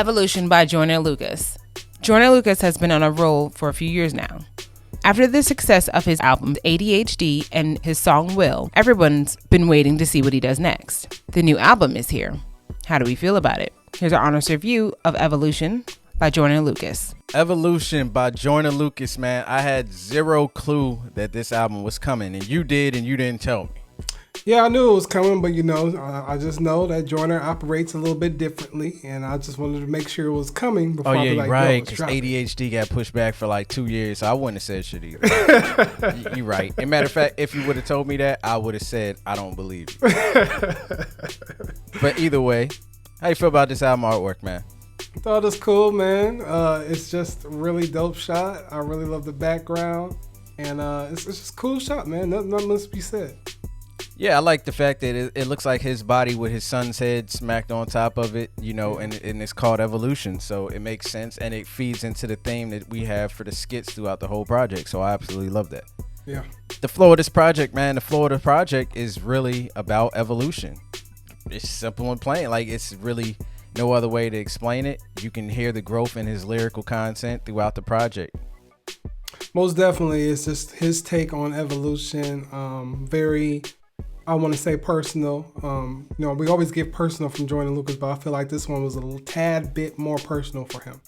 Evolution by Joyner Lucas. Joyner Lucas has been on a roll for a few years now. After the success of his album A.D.H.D and his song Will, everyone's been waiting to see what he does next. The new album is here. How do we feel about it? Here's our honest review of Evolution by Joyner Lucas. Evolution by Joyner Lucas, man. I had zero clue that this album was coming, and you did, and you didn't tell me. Yeah, I knew it was coming, but I just know that Joyner operates a little bit differently, and I just wanted to make sure it was coming before I be like, right, because A.D.H.D got pushed back for like 2 years, so I wouldn't have said shit either. You're right. As a matter of fact, if you would have told me that, I would have said, I don't believe you. But either way, how you feel about this album artwork, man? I thought it was cool, man. It's just a really dope shot. I really love the background, and it's just a cool shot, man. Nothing must be said. Yeah, I like the fact that it looks like his body with his son's head smacked on top of it, and it's called Evolution, so it makes sense, and it feeds into the theme that we have for the skits throughout the whole project, so I absolutely love that. Yeah. The flow of this project, man, is really about evolution. It's simple and plain. Like, it's really no other way to explain it. You can hear the growth in his lyrical content throughout the project. Most definitely, it's just his take on evolution, very... I want to say personal. We always get personal from Joyner Lucas, but I feel like this one was a little tad bit more personal for him.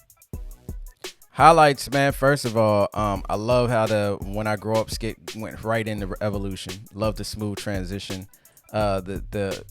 Highlights, man. First of all, I love how the When I Grow Up skit went right into Evolution. Love the smooth transition. The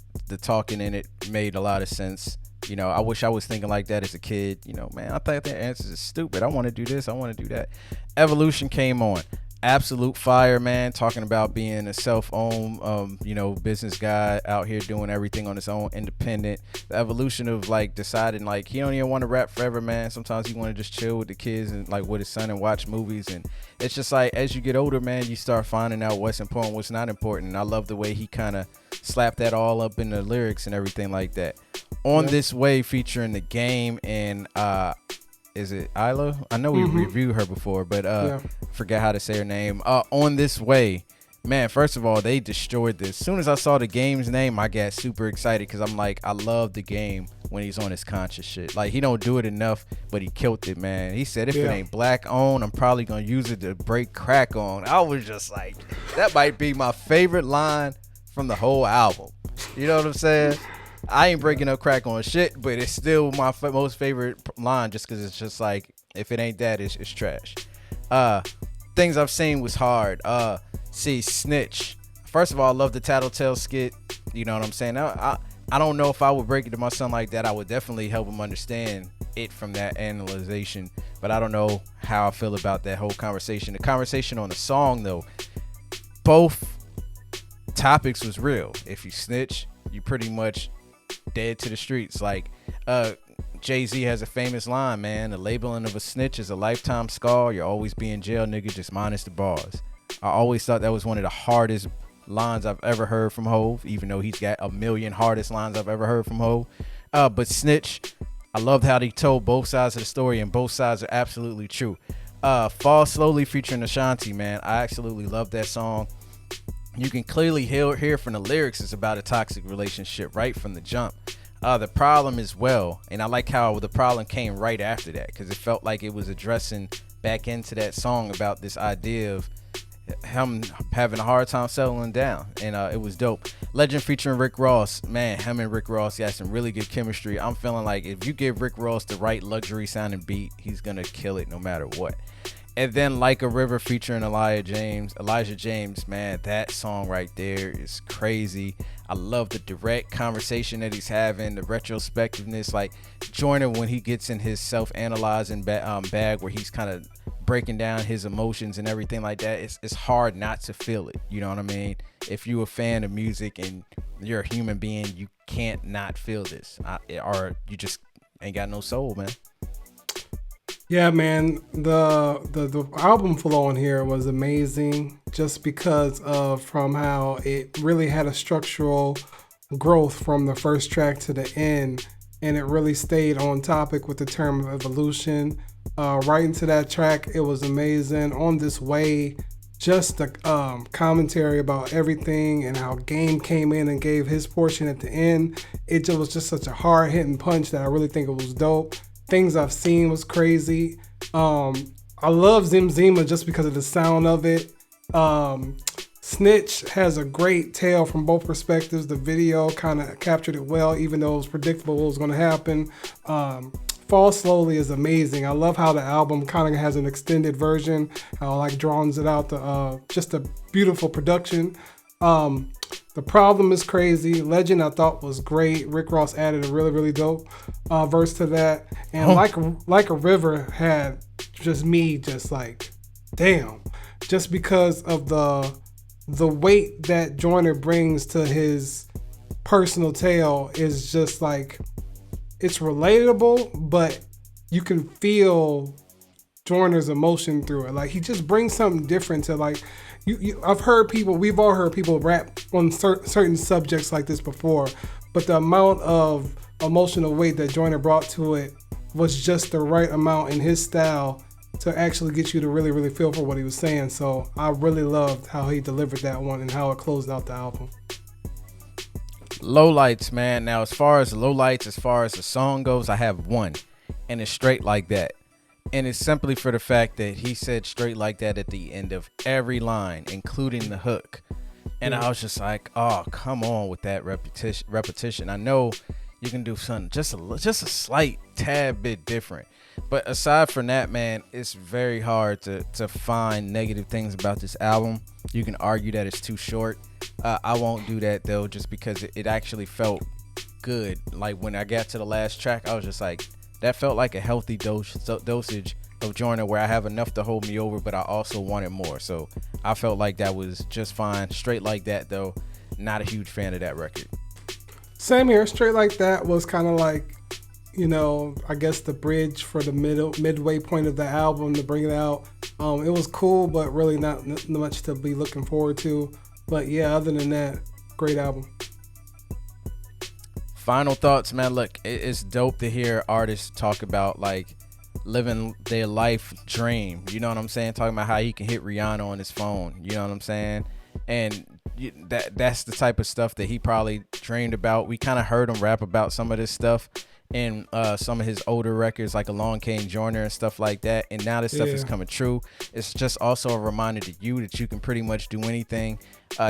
talking in it made a lot of sense. I wish I was thinking like that as a kid. Man, I thought their answers is stupid. I want to do this. I want to do that. Evolution came on. Absolute fire, man. Talking about being a self-owned, business guy out here doing everything on his own, independent. The evolution of deciding he don't even want to rap forever, man. Sometimes he want to just chill with the kids and with his son and watch movies. And it's just as you get older, man, you start finding out what's important, what's not important. And I love the way he kind of slapped that all up in the lyrics and everything like that. On This Way, featuring The Game and is it Isla? I know we reviewed her before, but forget how to say her name. On This Way, man, first of all, they destroyed this. As soon as I saw The Game's name, I got super excited because I'm like, I love The Game when he's on his conscious shit. He don't do it enough, but he killed it, man. He said, if it ain't black owned, I'm probably going to use it to break crack on. I was just like, that might be my favorite line from the whole album. You know what I'm saying? I ain't breaking up crack on shit, but it's still my most favorite line just because it's just if it ain't that, it's trash. Things I've Seen was hard. Snitch. First of all, I love the Tattletale skit. You know what I'm saying? I don't know if I would break it to my son like that. I would definitely help him understand it from that analyzation, but I don't know how I feel about that whole conversation. The conversation on the song, though, both topics was real. If you snitch, you pretty much dead to the streets. Jay-Z has a famous line, man. The labeling of a snitch is a lifetime scar. You'll always be in jail, nigga, just minus the bars. I always thought that was one of the hardest lines I've ever heard from Hov, even though he's got a million hardest lines I've ever heard from Hov. But Snitch, I loved how they told both sides of the story, and both sides are absolutely true. Fall Slowly featuring Ashanti, man. I absolutely love that song. You can clearly hear from the lyrics it's about a toxic relationship right from the jump. The Problem as well, and I like how the problem came right after that because it felt like it was addressing back into that song about this idea of him having a hard time settling down, and it was dope. Legend featuring Rick Ross, man, him and Rick Ross got some really good chemistry. I'm feeling like if you give Rick Ross the right luxury sounding beat, he's gonna kill it no matter what. And then Like a River featuring Elijah James, man, that song right there is crazy. I love the direct conversation that he's having, the retrospectiveness, Joyner when he gets in his self-analyzing bag where he's kind of breaking down his emotions and everything like that. It's hard not to feel it. You know what I mean? If you're a fan of music and you're a human being, you can't not feel this, or you just ain't got no soul, man. Yeah, man, the album flow on here was amazing just because of from how it really had a structural growth from the first track to the end, and it really stayed on topic with the term of evolution. Right into that track, it was amazing. On This Way, just the commentary about everything and how Game came in and gave his portion at the end. It was just such a hard-hitting punch that I really think it was dope. Things I've Seen was crazy. I love Zima just because of the sound of it. Snitch has a great tale from both perspectives. The video kind of captured it well, even though it was predictable what was going to happen. Fall Slowly is amazing. I love how the album kind of has an extended version, how like draws it out to just a beautiful production. The Problem is crazy. Legend I thought was great. Rick Ross added a really, really dope verse to that. And like a River had just me just like, damn. Just because of the weight that Joyner brings to his personal tale is just like, it's relatable, but you can feel Joyner's emotion through it. Like he just brings something different to like, we've all heard people rap on certain subjects like this before, but the amount of emotional weight that Joyner brought to it was just the right amount in his style to actually get you to really, really feel for what he was saying. So I really loved how he delivered that one and how it closed out the album. Lowlights, man. Now, as far as Lowlights, as far as the song goes, I have one, and it's Straight Like That. And it's simply for the fact that he said straight like that at the end of every line, including the hook. And I was just like, oh, come on with that repetition. I know you can do something just a slight tad bit different. But aside from that, man, it's very hard to find negative things about this album. You can argue that it's too short. I won't do that, though, just because it actually felt good. Like, when I got to the last track, I was just like, that felt like a healthy dosage of Joyner, where I have enough to hold me over, but I also wanted more. So I felt like that was just fine. Straight Like That, though, not a huge fan of that record. Same here. Straight Like That was kind of like, you know, I guess the bridge for the midway point of the album to bring it out. It was cool, but really not much to be looking forward to. But yeah, other than that, great album. Final thoughts, man. Look, it's dope to hear artists talk about like living their life dream. You know what I'm saying? Talking about how he can hit Rihanna on his phone. You know what I'm saying? And that's the type of stuff that he probably dreamed about. We kind of heard him rap about some of this stuff in some of his older records, like Along Came Joyner and stuff like that. And now this stuff is coming true. It's just also a reminder to you that you can pretty much do anything.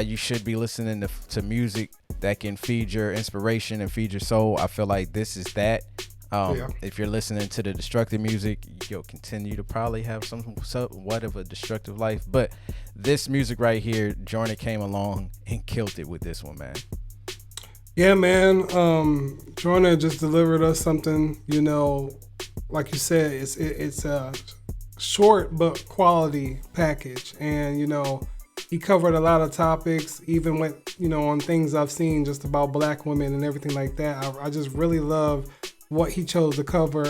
You should be listening to music that can feed your inspiration and feed your soul. I feel like this is that. If you're listening to the destructive music, you'll continue to probably have somewhat of a destructive life. But this music right here, Joyner came along and killed it with this one, man. Yeah, man. Joyner just delivered us something, you know, like you said, it's a short but quality package. And, you know, he covered a lot of topics, even with, you know, on Things I've Seen, just about black women and everything like that. I just really love what he chose to cover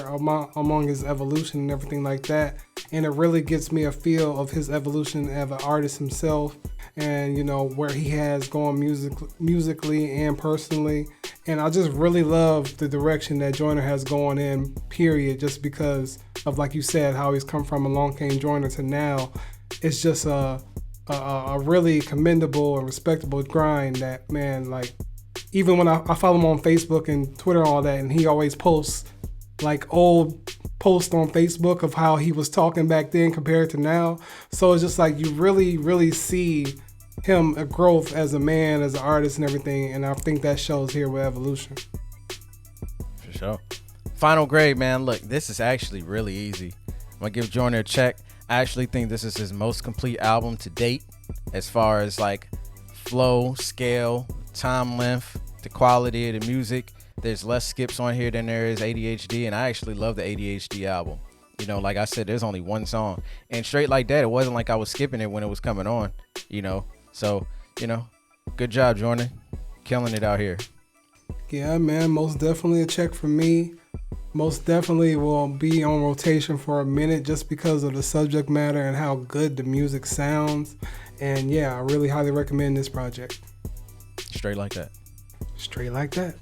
among his evolution and everything like that. And it really gets me a feel of his evolution as an artist himself, and, you know, where he has gone musically and personally. And I just really love the direction that Joyner has gone in, period, just because of, like you said, how he's come from Along Came Joyner to now. It's just a really commendable and respectable grind that, man, like, even when I follow him on Facebook and Twitter and all that, and he always posts like old posts on Facebook of how he was talking back then compared to now. So it's just like you really, really see him a growth as a man, as an artist and everything. And I think that shows here with Evolution. For sure. Final grade, man. Look, this is actually really easy. I'm going to give Joyner a check. I actually think this is his most complete album to date, as far as like flow, scale, time length, the quality of the music. There's less skips on here than there is A.D.H.D, and I actually love the A.D.H.D album. You know, like I said, there's only one song, and Straight Like That, it wasn't like I was skipping it when it was coming on, you know. So, you know, good job, Joyner, killing it out here. Yeah, man, most definitely a check from me. Most definitely will be on rotation for a minute just because of the subject matter and how good the music sounds. And yeah, I really highly recommend this project. Straight Like That. Straight Like That.